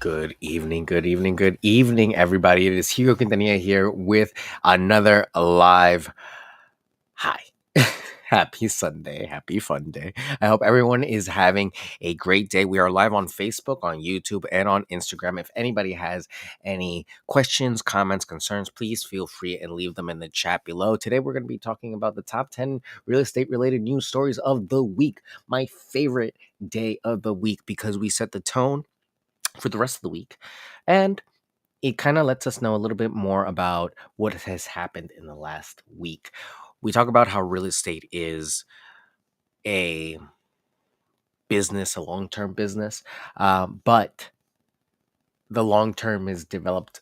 Good evening, everybody. It is Hugo Quintanilla here with another live hi. Happy Sunday, happy fun day. I hope everyone is having a great day. We are live on Facebook, on YouTube, and on Instagram. If anybody has any questions, comments, concerns, please feel free and leave them in the chat below. Today, we're going to be talking about the top 10 real estate related news stories of the week. My favorite day of the week because we set the tone for the rest of the week. And it kind of lets us know a little bit more about what has happened in the last week. We talk about how real estate is a business, a long term business, but the long term is developed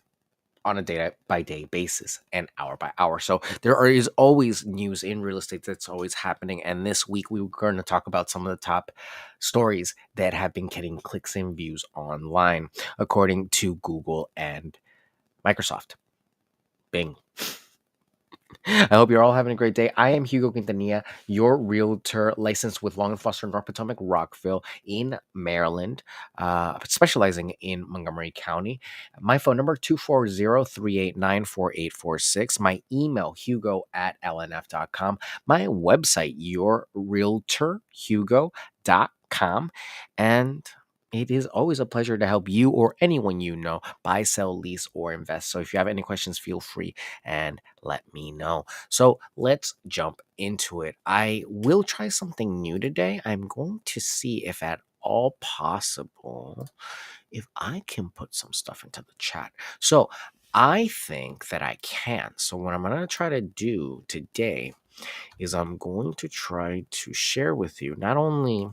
on a day by day basis and hour by hour. So is always news in real estate that's always happening. And this week we were going to talk about some of the top stories that have been getting clicks and views online, according to Google and Microsoft. Bing. I hope you're all having a great day. I am Hugo Quintanilla, your realtor licensed with Long and Foster, North Potomac, Rockville in Maryland, specializing in Montgomery County. My phone number, 240-389-4846. My email, hugo@lnf.com. My website, yourrealtorhugo.com. And it is always a pleasure to help you or anyone you know buy, sell, lease, or invest. So if you have any questions, feel free and let me know. So let's jump into it. I will try something new today. I'm going to see if at all possible, if I can put some stuff into the chat. So I think that I can. So what I'm going to try to do today is I'm going to try to share with you not only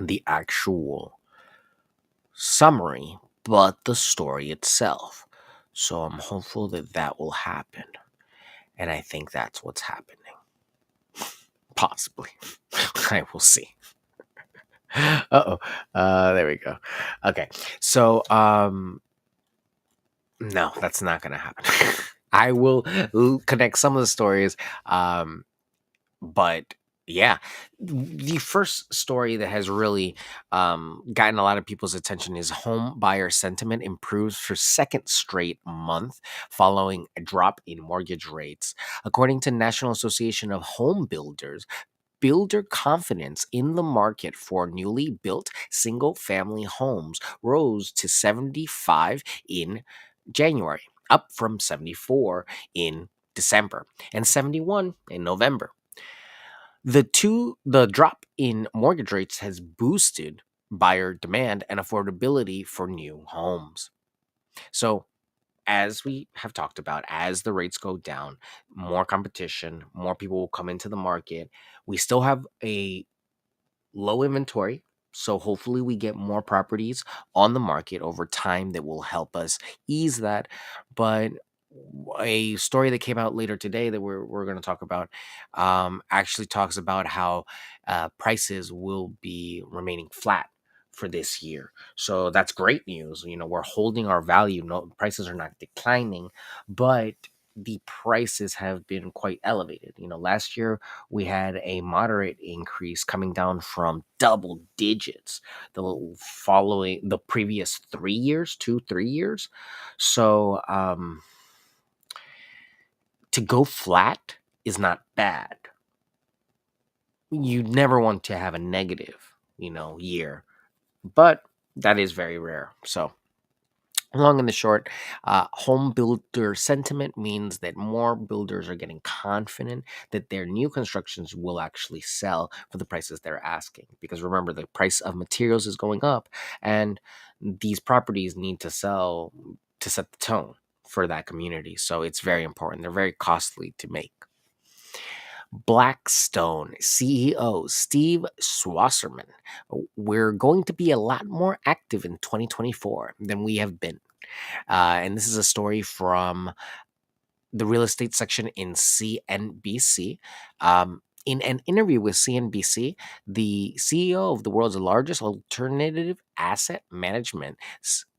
the actual summary, but the story itself. So I'm hopeful that that will happen. And I think that's what's happening. Possibly. I will see. Uh-oh. There we go. Okay. So, no, that's not going to happen. I will connect some of the stories. But yeah, the first story that has really gotten a lot of people's attention is home buyer sentiment improves for second straight month following a drop in mortgage rates. According to National Association of Home Builders, builder confidence in the market for newly built single family homes rose to 75 in January, up from 74 in December and 71 in November. The drop in mortgage rates has boosted buyer demand and affordability for new homes. So, as we have talked about, as the rates go down, more competition, more people will come into the market. We still have a low inventory, so hopefully we get more properties on the market over time that will help us ease that. But a story that came out later today that we're going to talk about actually talks about how prices will be remaining flat for this year. So that's great news. You know, we're holding our value. No, prices are not declining, but the prices have been quite elevated. You know, last year we had a moderate increase coming down from double digits the previous 3 years, 2 3 years. So to go flat is not bad. You never want to have a negative, year, but that is very rare. So long and the short, home builder sentiment means that more builders are getting confident that their new constructions will actually sell for the prices they're asking. Because remember, the price of materials is going up, and these properties need to sell to set the tone for that community. So it's very important. They're very costly to make. Blackstone CEO Steve Schwarzman, we're going to be a lot more active in 2024 than we have been. And this is a story from the real estate section in CNBC. In an interview with CNBC, the CEO of the world's largest alternative asset management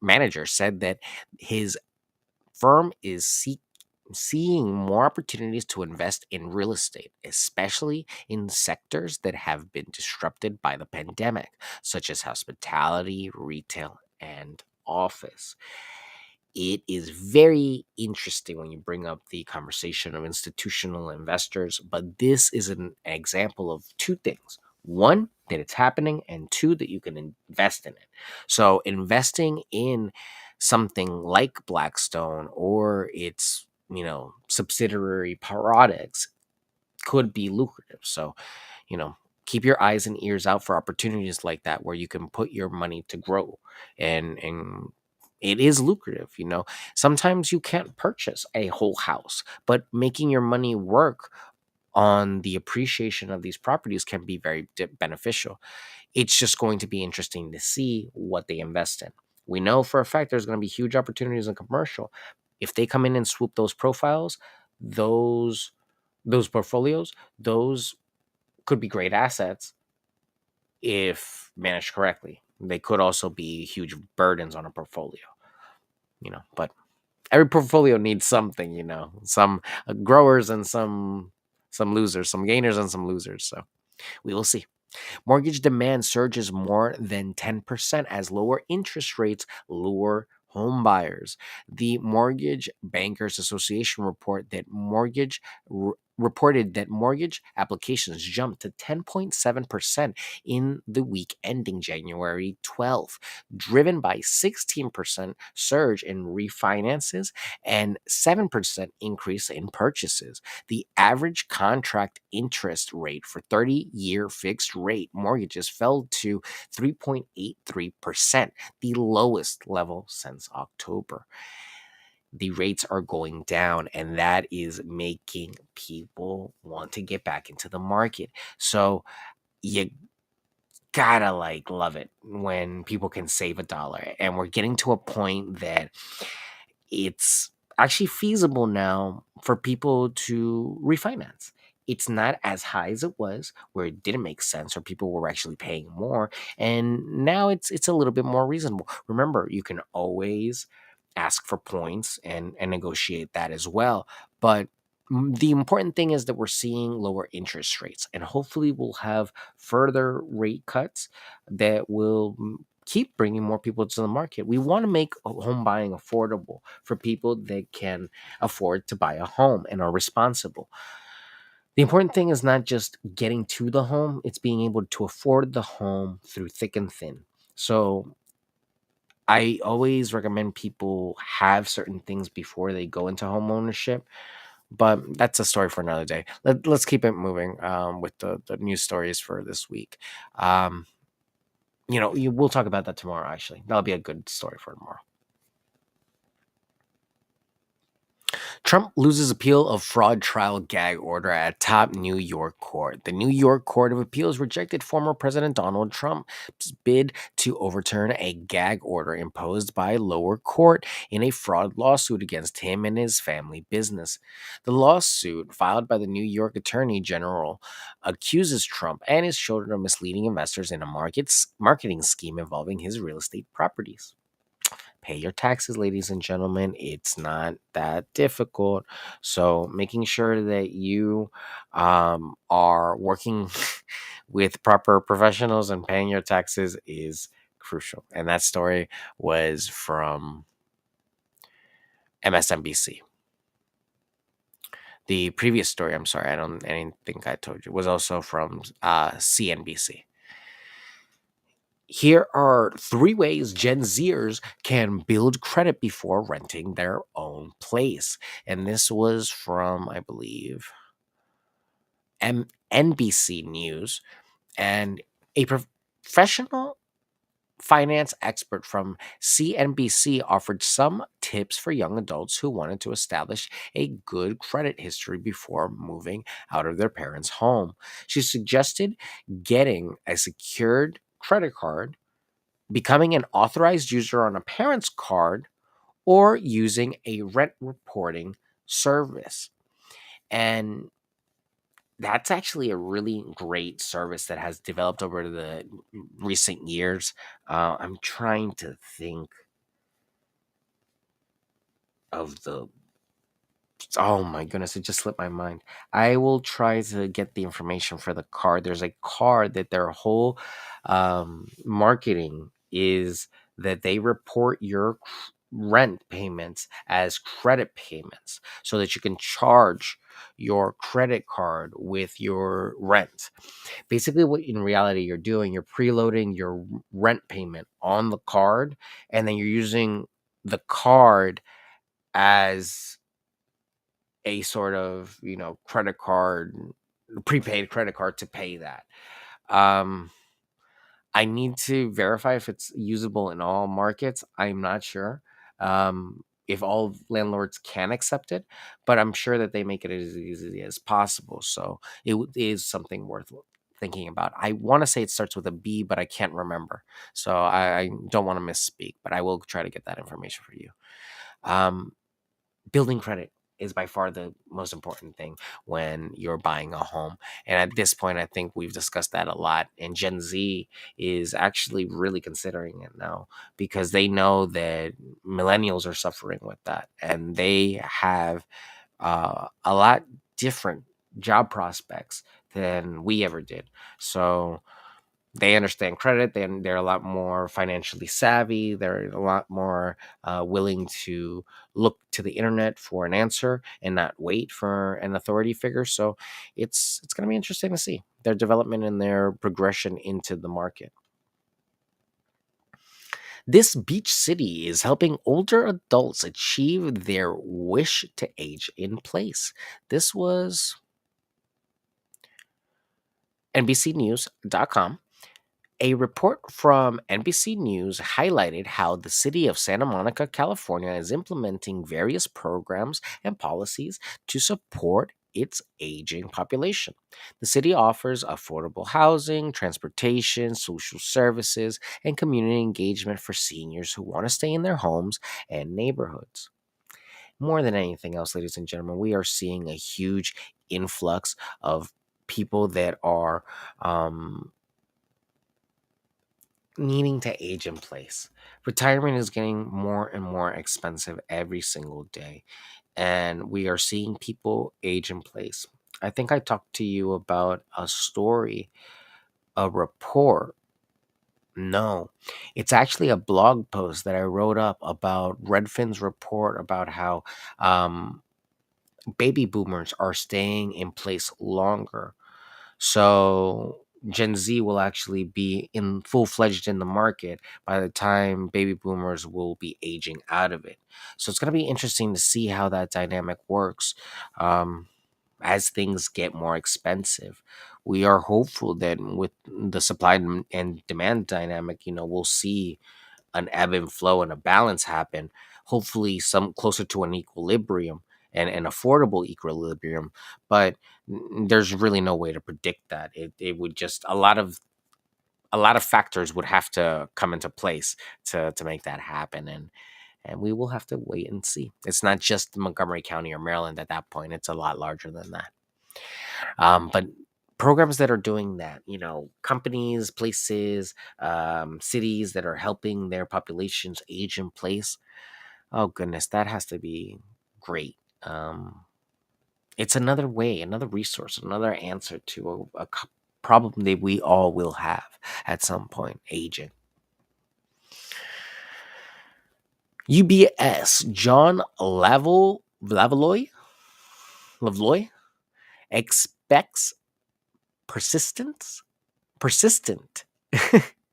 manager said that his firm is seeing more opportunities to invest in real estate, especially in sectors that have been disrupted by the pandemic, such as hospitality, retail, and office. It is very interesting when you bring up the conversation of institutional investors, but this is an example of two things. One, that it's happening, and two, that you can invest in it. So, investing in something like Blackstone or its subsidiary products could be lucrative. So, you know, keep your eyes and ears out for opportunities like that where you can put your money to grow, and it is lucrative. Sometimes you can't purchase a whole house, but making your money work on the appreciation of these properties can be very beneficial. It's just going to be interesting to see what they invest in. We know for a fact there's going to be huge opportunities in commercial. If they come in and swoop those profiles, those those portfolios, those could be great assets if managed correctly. They could also be huge burdens on a portfolio, but every portfolio needs something, some growers and some losers, some gainers and some losers. So we will see. Mortgage demand surges more than 10% as lower interest rates lure home buyers. The Mortgage Bankers Association reported that mortgage applications jumped to 10.7% in the week ending January 12th, driven by 16% surge in refinances and 7% increase in purchases. The average contract interest rate for 30-year fixed rate mortgages fell to 3.83%, the lowest level since October. The rates are going down, and that is making people want to get back into the market. So you gotta love it when people can save a dollar. And we're getting to a point that it's actually feasible now for people to refinance. It's not as high as it was, where it didn't make sense or people were actually paying more. And now it's a little bit more reasonable. Remember, you can always ask for points and negotiate that as well. But the important thing is that we're seeing lower interest rates, and hopefully we'll have further rate cuts that will keep bringing more people to the market. We want to make home buying affordable for people that can afford to buy a home and are responsible. The important thing is not just getting to the home, it's being able to afford the home through thick and thin. So I always recommend people have certain things before they go into home ownership, but that's a story for another day. Let's keep it moving with the news stories for this week. We'll talk about that tomorrow, actually. That'll be a good story for tomorrow. Trump loses appeal of fraud trial gag order at top New York court. The New York Court of Appeals rejected former President Donald Trump's bid to overturn a gag order imposed by lower court in a fraud lawsuit against him and his family business. The lawsuit, filed by the New York Attorney General, accuses Trump and his children of misleading investors in a marketing scheme involving his real estate properties. Pay your taxes, ladies and gentlemen. It's not that difficult. So, making sure that you are working with proper professionals and paying your taxes is crucial. And that story was from MSNBC. The previous story, I'm sorry, I didn't think I told you, was also from CNBC. Here are 3 ways Gen Zers can build credit before renting their own place. And this was from, I believe, NBC News. And a professional finance expert from CNBC offered some tips for young adults who wanted to establish a good credit history before moving out of their parents' home. She suggested getting a secured credit card, becoming an authorized user on a parent's card, or using a rent reporting service. And that's actually a really great service that has developed over the recent years. I'm trying to think of the. Oh my goodness, it just slipped my mind. I will try to get the information for the card. There's a card that their whole marketing is that they report your rent payments as credit payments so that you can charge your credit card with your rent. Basically, what in reality you're doing, you're preloading your rent payment on the card, and then you're using the card as a sort of, credit card, prepaid credit card to pay that. Um, I need to verify if it's usable in all markets. I'm not sure if all landlords can accept it, but I'm sure that they make it as easy as possible. So is something worth thinking about. I want to say it starts with a B, but I can't remember. So I don't want to misspeak, but I will try to get that information for you. Um, Building credit is by far the most important thing when you're buying a home. And at this point, I think we've discussed that a lot. And Gen Z is actually really considering it now because they know that millennials are suffering with that. And they have a lot different job prospects than we ever did. So they understand credit. They're a lot more financially savvy. They're a lot more willing to look to the internet for an answer and not wait for an authority figure. So it's going to be interesting to see their development and their progression into the market. This beach city is helping older adults achieve their wish to age in place. This was NBCnews.com. A report from NBC News highlighted how the city of Santa Monica, California is implementing various programs and policies to support its aging population. The city offers affordable housing, transportation, social services, and community engagement for seniors who want to stay in their homes and neighborhoods. More than anything else, ladies and gentlemen, we are seeing a huge influx of people that are needing to age in place. Retirement is getting more and more expensive every single day, and we are seeing people age in place. I think I talked to you about a story, a report. No, it's actually a blog post that I wrote up about Redfin's report about how baby boomers are staying in place longer. So Gen Z will actually be in full fledged in the market by the time baby boomers will be aging out of it. So it's going to be interesting to see how that dynamic works um, as things get more expensive. We are hopeful that with the supply and demand dynamic, we'll see an ebb and flow and a balance happen, hopefully some closer to an equilibrium and an affordable equilibrium. But there's really no way to predict that. It would just a lot of factors would have to come into place to make that happen. And we will have to wait and see. It's not just Montgomery County or Maryland at that point. It's a lot larger than that. But programs that are doing that, companies, places, cities that are helping their populations age in place. Oh goodness, that has to be great. It's another way, another resource, another answer to a problem that we all will have at some point, aging. UBS John Lavaloy expects persistence persistent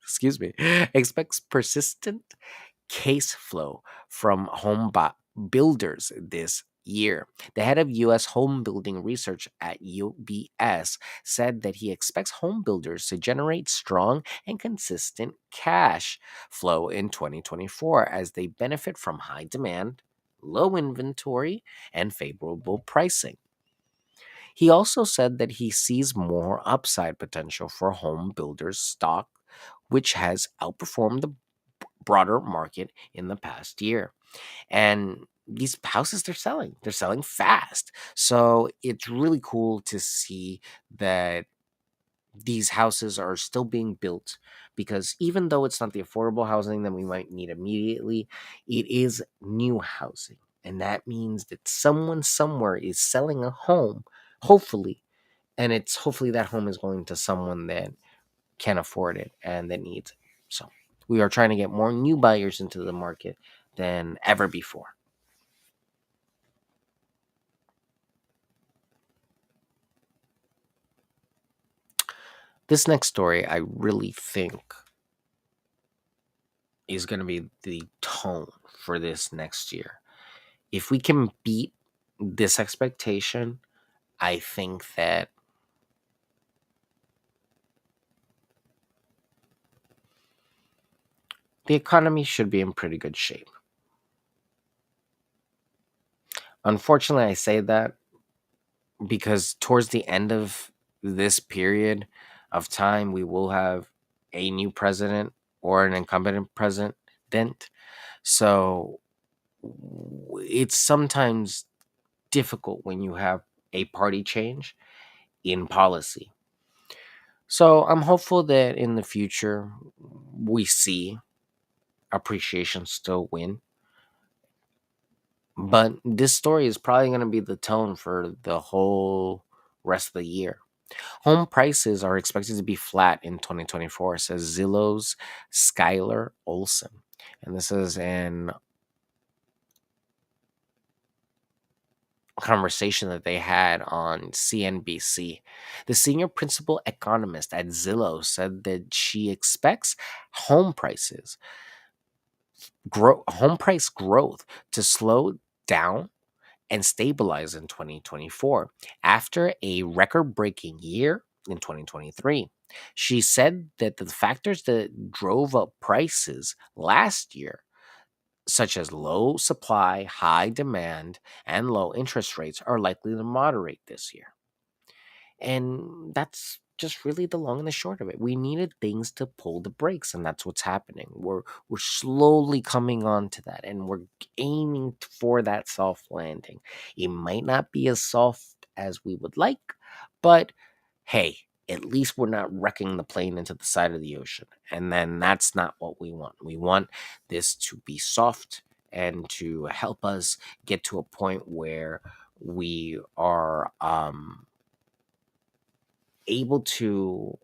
excuse me expects persistent case flow from builders this year. The head of U.S. home building research at UBS said that he expects home builders to generate strong and consistent cash flow in 2024 as they benefit from high demand, low inventory, and favorable pricing. He also said that he sees more upside potential for home builders stock, which has outperformed the broader market in the past year. And these houses they're selling fast. So it's really cool to see that these houses are still being built because even though it's not the affordable housing that we might need immediately, it is new housing. And that means that someone somewhere is selling a home, hopefully, and it's hopefully that home is going to someone that can afford it and that needs it. So We are trying to get more new buyers into the market than ever before. This next story, I really think, is going to be the tone for this next year. If we can beat this expectation, I think that the economy should be in pretty good shape. Unfortunately, I say that because towards the end of this period of time, we will have a new president or an incumbent president. So it's sometimes difficult when you have a party change in policy. So I'm hopeful that in the future we see appreciation still win. But this story is probably going to be the tone for the whole rest of the year. Home prices are expected to be flat in 2024, says Zillow's Skylar Olson. And this is an conversation that they had on CNBC. The senior principal economist at Zillow said that she expects home prices home price growth to slow down and stabilize in 2024 after a record-breaking year in 2023. She said that the factors that drove up prices last year, such as low supply, high demand, and low interest rates, are likely to moderate this year. And that's just really the long and the short of it. We needed things to pull the brakes, and that's what's happening. We're slowly coming on to that, and we're aiming for that soft landing. It might not be as soft as we would like, but hey, at least we're not wrecking the plane into the side of the ocean. And then that's not what we want. We want this to be soft and to help us get to a point where we are able to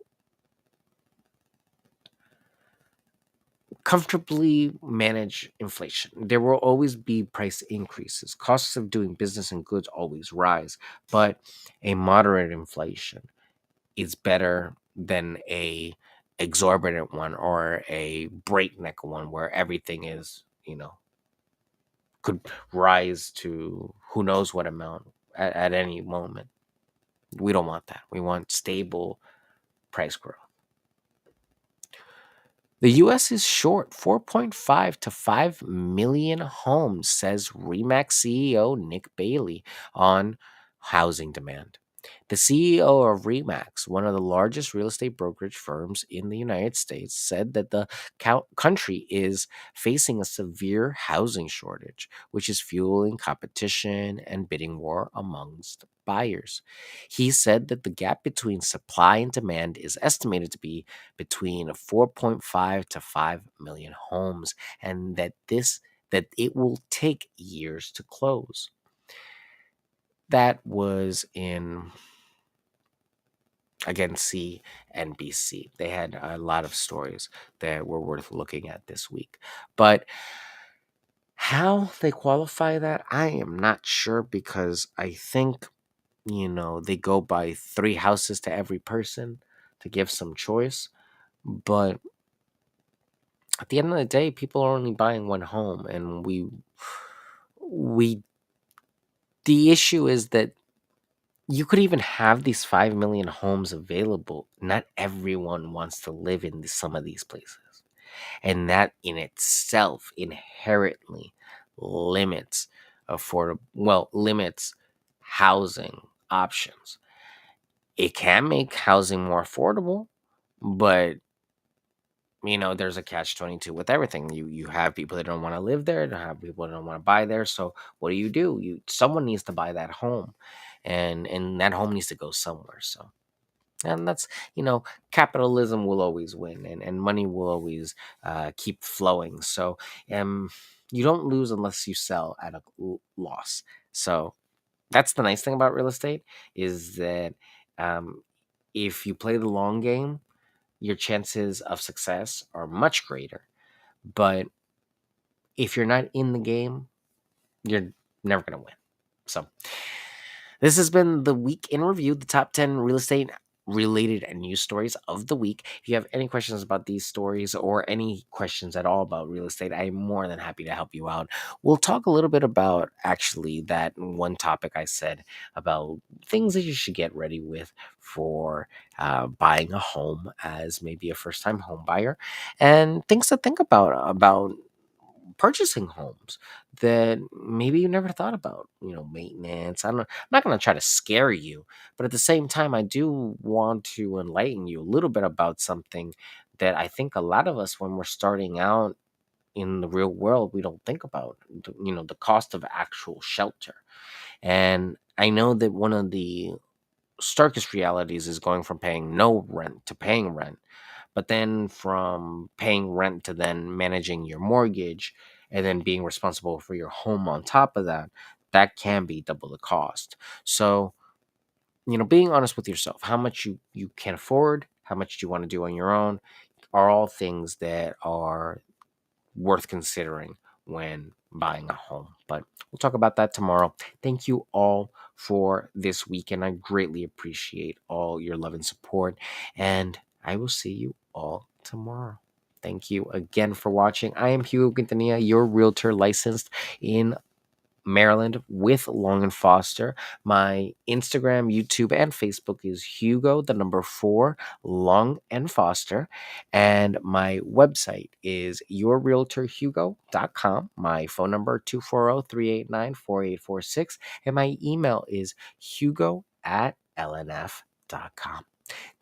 comfortably manage inflation. There will always be price increases. Costs of doing business and goods always rise, but a moderate inflation is better than a exorbitant one or a breakneck one where everything is, could rise to who knows what amount at any moment. We don't want that. We want stable price growth. The US is short 4.5 to 5 million homes, says Remax CEO Nick Bailey on housing demand. The CEO of Remax, one of the largest real estate brokerage firms in the United States, said that the country is facing a severe housing shortage, which is fueling competition and bidding war amongst buyers. He said that the gap between supply and demand is estimated to be between 4.5 to 5 million homes, and that it will take years to close. That was in, again, CNBC. They had a lot of stories that were worth looking at this week. But how they qualify that, I am not sure, because I think, they go by 3 houses to every person to give some choice. But at the end of the day, people are only buying one home, and we the issue is that you could even have these 5 million homes available. Not everyone wants to live in some of these places. And that in itself inherently limits limits housing options. It can make housing more affordable, but there's a catch 22 with everything. You have people that don't want to live there, you have people that don't want to buy there. So what do? Someone needs to buy that home, and that home needs to go somewhere. So, and that's, capitalism will always win, and money will always keep flowing. So you don't lose unless you sell at a loss. So that's the nice thing about real estate, is that if you play the long game, your chances of success are much greater But if you're not in the game, you're never going to win. So this has been the week in review, the top 10 real estate related news stories of the week. If you have any questions about these stories or any questions at all about real estate, I'm more than happy to help you out. We'll talk a little bit about actually that one topic I said about things that you should get ready with for buying a home as maybe a first time home buyer, and things to think about purchasing homes that maybe you never thought about, maintenance. I'm not going to try to scare you, but at the same time, I do want to enlighten you a little bit about something that I think a lot of us, when we're starting out in the real world, we don't think about, the cost of actual shelter. And I know that one of the starkest realities is going from paying no rent to paying rent, but then from paying rent to then managing your mortgage and then being responsible for your home on top of that, that can be double the cost. So, being honest with yourself, how much you can afford, how much do you want to do on your own, are all things that are worth considering when buying a home. But we'll talk about that tomorrow. Thank you all for this weekend. I greatly appreciate all your love and support, and I will see you all tomorrow. Thank you again for watching. I am Hugo Quintanilla, your realtor licensed in Maryland with Long and Foster. My Instagram, YouTube, and Facebook is Hugo, the number 4, Long and Foster. And my website is yourrealtorhugo.com. My phone number 240-389-4846. And my email is hugo@lnf.com.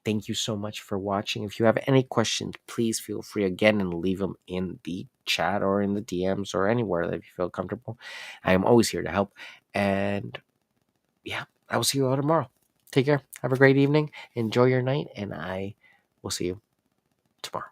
Thank you so much for watching. If you have any questions, please feel free again and leave them in the chat or in the DMs or anywhere that you feel comfortable. I am always here to help. And yeah, I will see you all tomorrow. Take care. Have a great evening. Enjoy your night. And I will see you tomorrow.